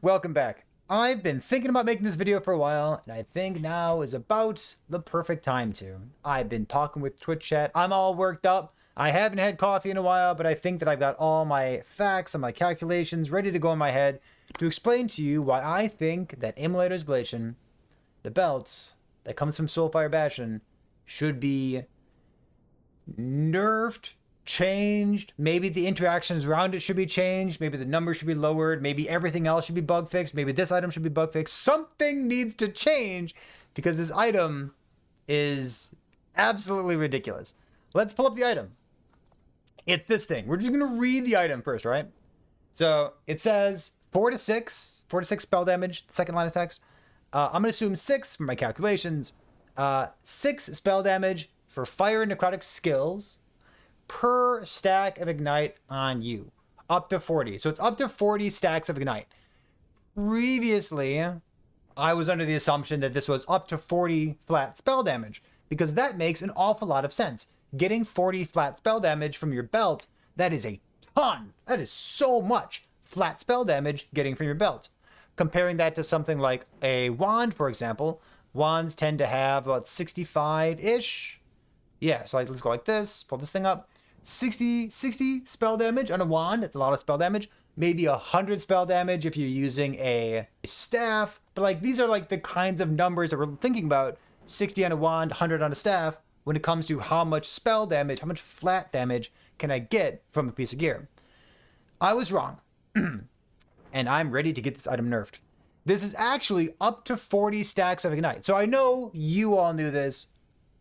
Welcome back. I've been thinking about making this video for a while, and I think now is about the perfect time to. I've been talking with Twitch chat. I'm all worked up. I haven't had coffee in a while, but I think that I've got all my facts and my calculations ready to go in my head to explain to you why I think that Immolator's Oblation, the belt that comes from Soulfire Bastion, should be nerfed, changed. Maybe the interactions around it should be changed. Maybe the number should be lowered. Maybe everything else should be bug fixed. Maybe this item should be bug fixed. Something needs to change because this item is absolutely ridiculous. Let's pull up the item. It's this thing. We're just going to read the item first, right? So it says 4 to 6 spell damage, second line of text. I'm going to assume 6 for my calculations. 6 spell damage for fire and necrotic skills per stack of ignite on you. Up to 40. So it's up to 40 stacks of ignite. Previously, I was under the assumption that this was up to 40 flat spell damage because that makes an awful lot of sense. Getting 40 flat spell damage from your belt, that is a ton. That is so much flat spell damage getting from your belt. Comparing that to something like a wand, for example, wands tend to have about 65-ish. Yeah, so let's go like this, pull this thing up. 60 spell damage on a wand. That's a lot of spell damage. Maybe 100 spell damage if you're using a staff. But like these are like the kinds of numbers that we're thinking about. 60 on a wand, 100 on a staff. When it comes to how much spell damage, how much flat damage can I get from a piece of gear. I was wrong. And I'm ready to get this item nerfed. This is actually up to 40 stacks of ignite. So I know you all knew this.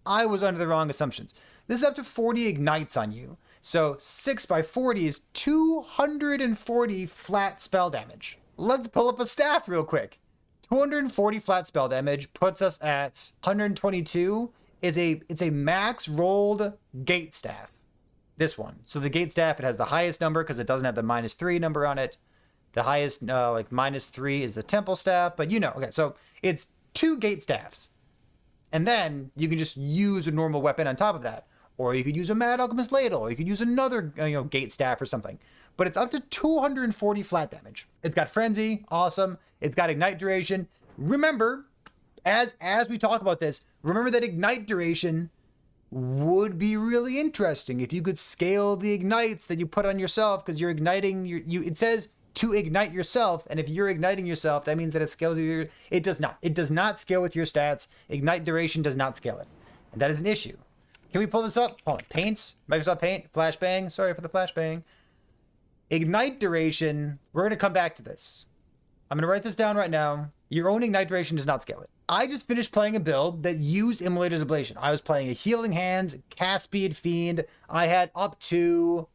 I was under the wrong assumptions. This is up to 40 ignites on you. So 6 by 40 is 240 flat spell damage. Let's pull up a staff real quick. 240 flat spell damage puts us at 122. It's a max rolled gate staff. This one. So the gate staff, it has the highest number because it doesn't have the -3 number on it. The highest, like -3 is the temple staff, but you know, okay, so it's 2 gate staffs. And then you can just use a normal weapon on top of that. Or you could use a Mad Alchemist Ladle, or you could use another, gate staff or something. But it's up to 240 flat damage. It's got Frenzy, awesome. It's got Ignite Duration. Remember, as we talk about this, remember that Ignite Duration would be really interesting if you could scale the ignites that you put on yourself, because you're igniting it says to ignite yourself, and if you're igniting yourself, that means that it scales with your. It does not. It does not scale with your stats. Ignite Duration does not scale it, and that is an issue. Can we pull this up? Hold on. Paint, Microsoft Paint, flashbang. Sorry for the flashbang. Ignite Duration. We're gonna come back to this. I'm gonna write this down right now. Your own Ignite Duration does not scale it. I just finished playing a build that used Immolator's Oblation. I was playing a Healing Hands, Cast Speed Fiend. I had up to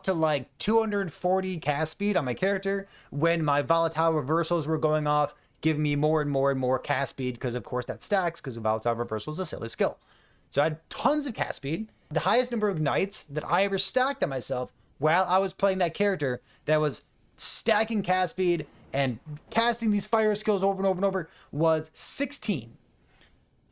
like 240 cast speed on my character when my volatile reversals were going off, giving me more and more and more cast speed because of course that stacks because volatile reversal is a silly skill. So I had tons of cast speed. The highest number of ignites that I ever stacked on myself while I was playing that character that was stacking cast speed and casting these fire skills over and over and over was 16.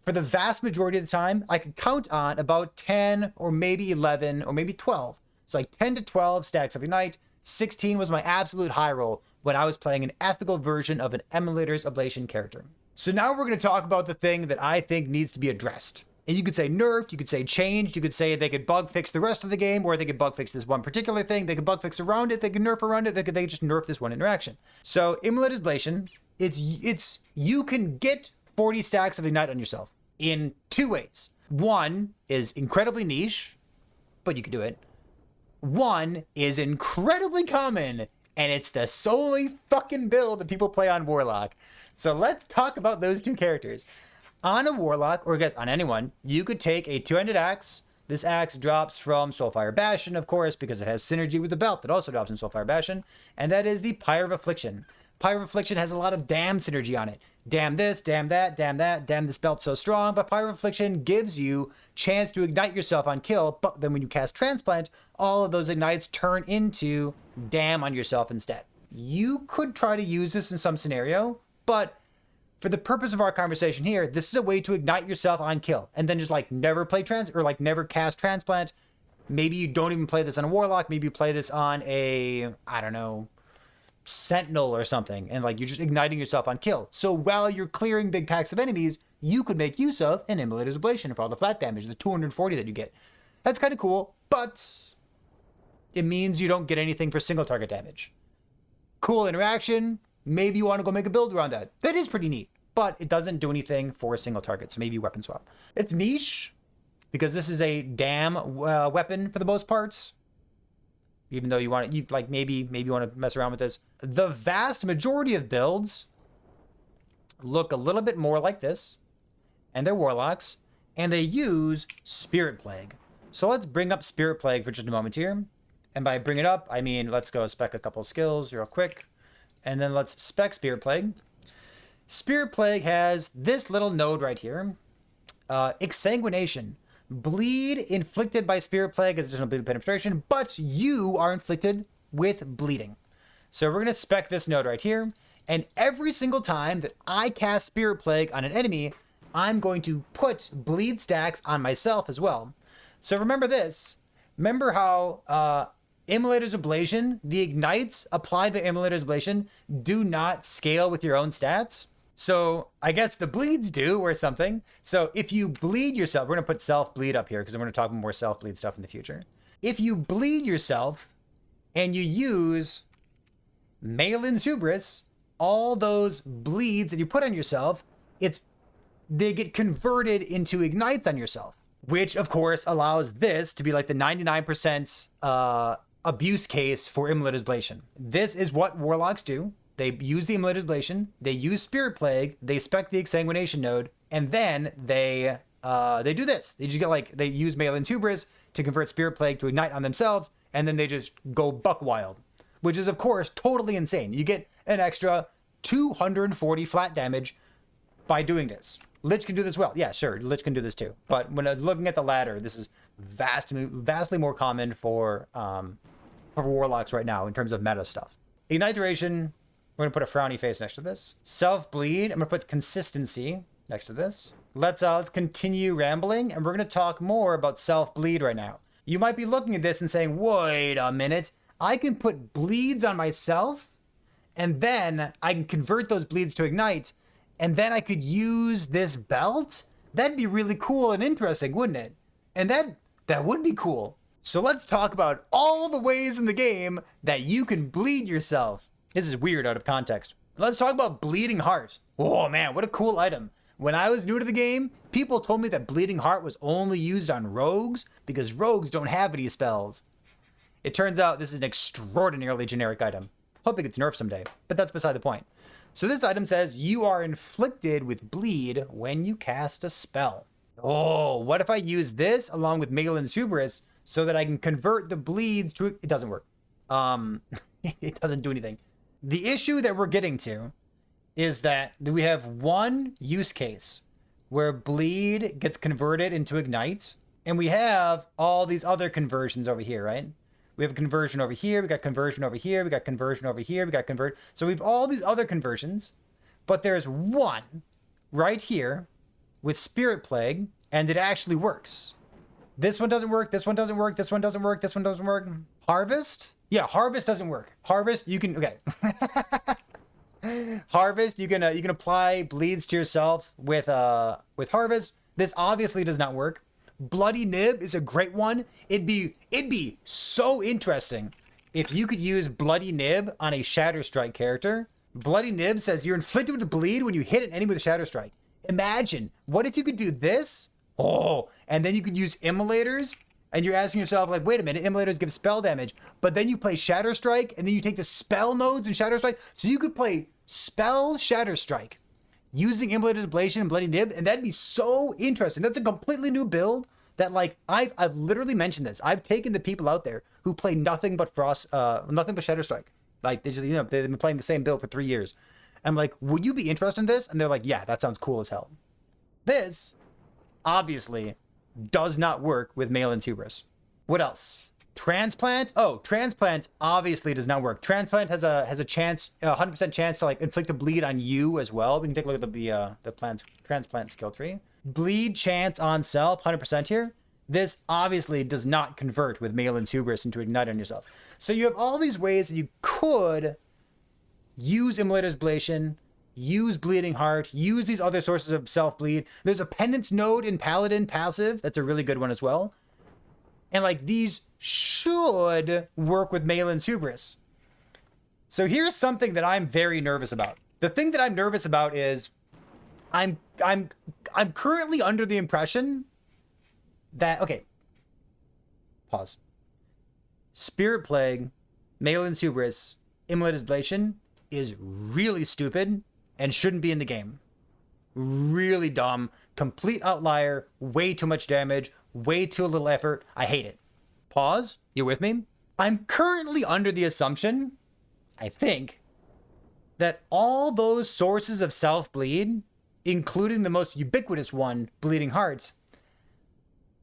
For the vast majority of the time, I could count on about 10 or maybe 11 or maybe 12. So like 10 to 12 stacks of ignite. 16 was my absolute high roll when I was playing an ethical version of an Immolator's Oblation character. So now we're going to talk about the thing that I think needs to be addressed. And you could say nerfed, you could say changed, you could say they could bug fix the rest of the game, or they could bug fix this one particular thing, they could bug fix around it, they could nerf around it, they could just nerf this one interaction. So Immolator's Oblation, it's you can get 40 stacks of ignite on yourself in 2 ways. One is incredibly niche, but you can do it. One is incredibly common, and it's the solely fucking build that people play on Warlock. So let's talk about those 2 characters. On a Warlock, or I guess on anyone, you could take a 2-handed axe. This axe drops from Soulfire Bastion, of course, because it has synergy with the belt that also drops in Soulfire Bastion, and that is the Pyre of Affliction. Pyre of Affliction has a lot of damn synergy on it. Damn this, damn that, damn that, damn this belt's so strong, but Pyre of Affliction gives you chance to ignite yourself on kill, but then when you cast Transplant, all of those ignites turn into damn on yourself instead. You could try to use this in some scenario, but for the purpose of our conversation here, this is a way to ignite yourself on kill, and then just like never play never cast Transplant. Maybe you don't even play this on a Warlock, maybe you play this on a, I don't know, sentinel or something, and like you're just igniting yourself on kill. So while you're clearing big packs of enemies, you could make use of an Immolator's Oblation for all the flat damage, the 240 that you get. That's kind of cool, but it means you don't get anything for single target damage. Cool interaction. Maybe you want to go make a build around that. That is pretty neat, but it doesn't do anything for a single target. So maybe weapon swap. It's niche because this is a damn weapon for the most parts. Even though you want to, maybe you want to mess around with this. The vast majority of builds look a little bit more like this, and they're warlocks, and they use Spirit Plague. So let's bring up Spirit Plague for just a moment here. And by bring it up, I mean let's go spec a couple skills real quick, and then let's spec Spirit Plague. Spirit Plague has this little node right here, Exsanguination. Bleed inflicted by Spirit Plague is additional bleed penetration, but you are inflicted with bleeding. So we're going to spec this node right here, and every single time that I cast Spirit Plague on an enemy, I'm going to put bleed stacks on myself as well. So remember this. Remember how Immolator's Oblation, the ignites applied by Immolator's Oblation, do not scale with your own stats? So I guess the bleeds do or something. So if you bleed yourself, we're going to put self-bleed up here because I'm going to talk more self-bleed stuff in the future. If you bleed yourself and you use Malin's Hubris, all those bleeds that you put on yourself, they get converted into ignites on yourself, which of course allows this to be like the 99% abuse case for Immolator's Oblation. This is what warlocks do. They use the Immolator's Oblation, they use Spirit Plague, they spec the Exsanguination node, and then they do this. They just get they use Malin's Hubris to convert Spirit Plague to ignite on themselves, and then they just go buck wild, which is of course totally insane. You get an extra 240 flat damage by doing this. Lich can do this well. Yeah, sure, Lich can do this too. But when looking at the ladder, this is vastly more common for warlocks right now in terms of meta stuff. Ignite duration. We're going to put a frowny face next to this. Self-bleed. I'm going to put consistency next to this. Let's continue rambling, and we're going to talk more about self-bleed right now. You might be looking at this and saying, wait a minute. I can put bleeds on myself, and then I can convert those bleeds to ignite, and then I could use this belt? That'd be really cool and interesting, wouldn't it? And that would be cool. So let's talk about all the ways in the game that you can bleed yourself. This is weird out of context. Let's talk about Bleeding Heart. Oh man, what a cool item. When I was new to the game, people told me that Bleeding Heart was only used on rogues because rogues don't have any spells. It turns out this is an extraordinarily generic item. Hope it gets nerfed someday, but that's beside the point. So this item says you are inflicted with bleed when you cast a spell. Oh, what if I use this along with Malin's Hubris so that I can convert the bleeds to... It doesn't work. It doesn't do anything. The issue that we're getting to is that we have one use case where bleed gets converted into ignite, and we have all these other conversions over here, right? We have a conversion over here, we got conversion over here, we got conversion over here, we got convert. So we have all these other conversions, but there's one right here with Spirit Plague, and it actually works. This one doesn't work, this one doesn't work, this one doesn't work, this one doesn't work. Harvest? Yeah, Harvest doesn't work. Harvest, you can, okay. Harvest, you can apply bleeds to yourself with Harvest. This obviously does not work. Bloody Nib is a great one. It'd be so interesting if you could use Bloody Nib on a Shatter Strike character. Bloody Nib says you're inflicted with bleed when you hit an enemy with a Shatter Strike. Imagine, what if you could do this? Oh, and then you could use Immolators, and you're asking yourself, like, wait a minute, Immolators give spell damage, but then you play Shatter Strike, and then you take the spell nodes and Shatter Strike, so you could play Spell Shatter Strike using Immolator's Oblation and Bloody Nib, and that'd be so interesting. That's a completely new build that, like, I've literally mentioned this. I've taken the people out there who play nothing but Shatter Strike. Like, they've been playing the same build for 3 years. I'm like, would you be interested in this? And they're like, yeah, that sounds cool as hell. This, obviously, does not work with Malin's Hubris. What else? Transplant? Oh, Transplant obviously does not work. Transplant has a chance, 100% chance to like inflict a bleed on you as well. We can take a look at the plant's Transplant skill tree. Bleed chance on self, 100% here. This obviously does not convert with Malin's Hubris into ignite on yourself. So you have all these ways that you could use Immolator's Oblation, use Bleeding Heart, use these other sources of self-bleed. There's a Penance node in Paladin passive. That's a really good one as well. And like these should work with Malin's Hubris. So here's something that I'm very nervous about. The thing that I'm nervous about is I'm currently under the impression that, okay, pause. Spirit Plague, Malin's Hubris, Immolator's Oblation is really stupid and shouldn't be in the game. Really dumb, complete outlier, way too much damage, way too little effort. I hate it. Pause. You with me? I'm currently under the assumption, I think, that all those sources of self-bleed, including the most ubiquitous one, Bleeding Hearts,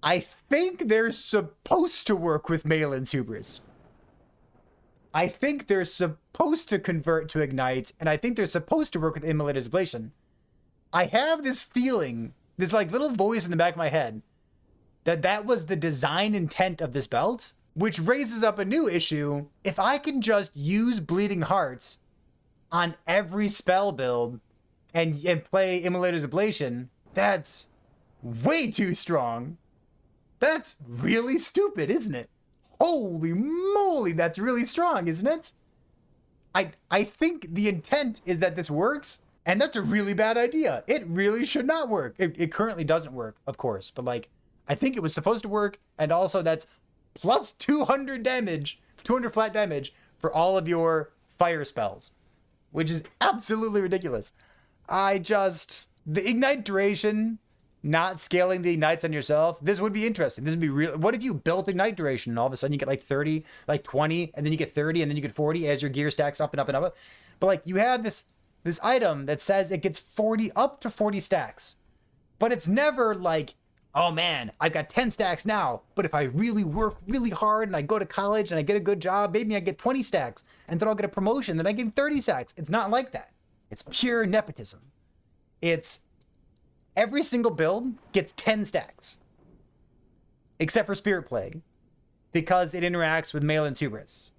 I think they're supposed to work with Malin's Hubris. I think they're supposed to convert to Ignite, and I think they're supposed to work with Immolator's Oblation. I have this feeling, this like little voice in the back of my head, that that was the design intent of this belt, which raises up a new issue. If I can just use Bleeding Hearts on every spell build and play Immolator's Oblation, that's way too strong. That's really stupid, isn't it? Holy moly, that's really strong, isn't it? I think the intent is that this works, and that's a really bad idea. It really should not work. It currently doesn't work, of course, but like, I think it was supposed to work, and also that's plus 200 damage, 200 flat damage for all of your fire spells, which is absolutely ridiculous. The Ignite duration, not scaling the ignites on yourself, this would be interesting. This would be real. What if you built Ignite duration and all of a sudden you get like 30, like 20, and then you get 30, and then you get 40 as your gear stacks up and up and up. But like you have this item that says it gets 40 up to 40 stacks, but it's never like, oh man, I've got 10 stacks now, but if I really work really hard and I go to college and I get a good job, maybe I get 20 stacks and then I'll get a promotion, then I get 30 stacks. It's not like that. It's pure nepotism. It's every single build gets 10 stacks, except for Spirit Plague, because it interacts with Malin's Hubris.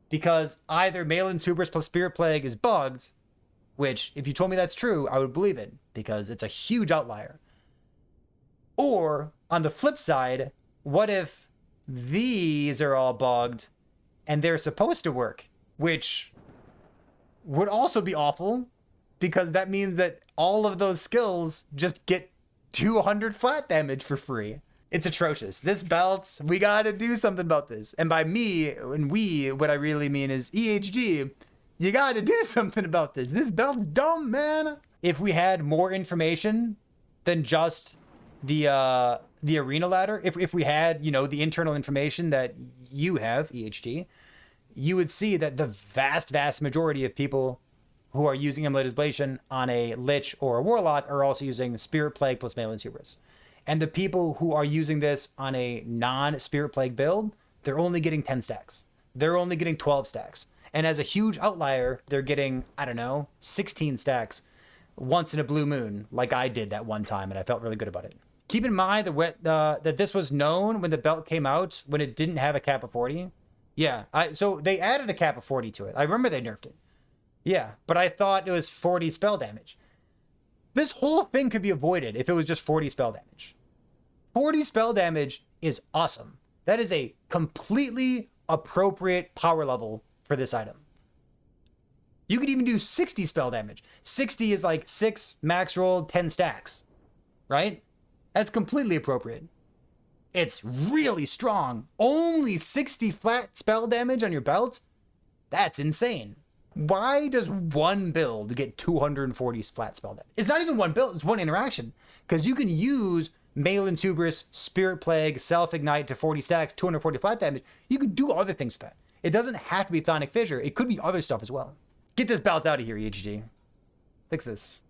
Because either Malin's Hubris plus Spirit Plague is bugged, which if you told me that's true, I would believe it, because it's a huge outlier. Or on the flip side, what if these are all bugged and they're supposed to work, which would also be awful, because that means that all of those skills just get 200 flat damage for free. It's atrocious. This belt, we gotta do something about this. And by me and we, what I really mean is EHG, you gotta do something about this. This belt's dumb, man. If we had more information than just the arena ladder, if we had, you know, the internal information that you have, EHG, you would see that the vast majority of people who are using Immolator's Oblation on a Lich or a Warlock are also using Spirit Plague plus Malin's Hubris. And the people who are using this on a non-Spirit Plague build, they're only getting 10 stacks. They're only getting 12 stacks. And as a huge outlier, they're getting, I don't know, 16 stacks once in a blue moon, like I did that one time, and I felt really good about it. Keep in mind that this was known when the belt came out, when it didn't have a cap of 40. Yeah, so they added a cap of 40 to it. I remember they nerfed it. Yeah, but I thought it was 40 spell damage. This whole thing could be avoided if it was just 40 spell damage. 40 spell damage is awesome. That is a completely appropriate power level for this item. You could even do 60 spell damage. 60 is like 6 max roll, 10 stacks, right? That's completely appropriate. It's really strong. Only 60 flat spell damage on your belt? That's insane. Why does one build get 240 flat spell damage? It's not even one build, it's one interaction. Because you can use Malin's Hubris, Spirit Plague, Self-Ignite to 40 stacks, 240 flat damage. You can do other things with that. It doesn't have to be Thonic Fissure. It could be other stuff as well. Get this belt out of here, EHG. Fix this.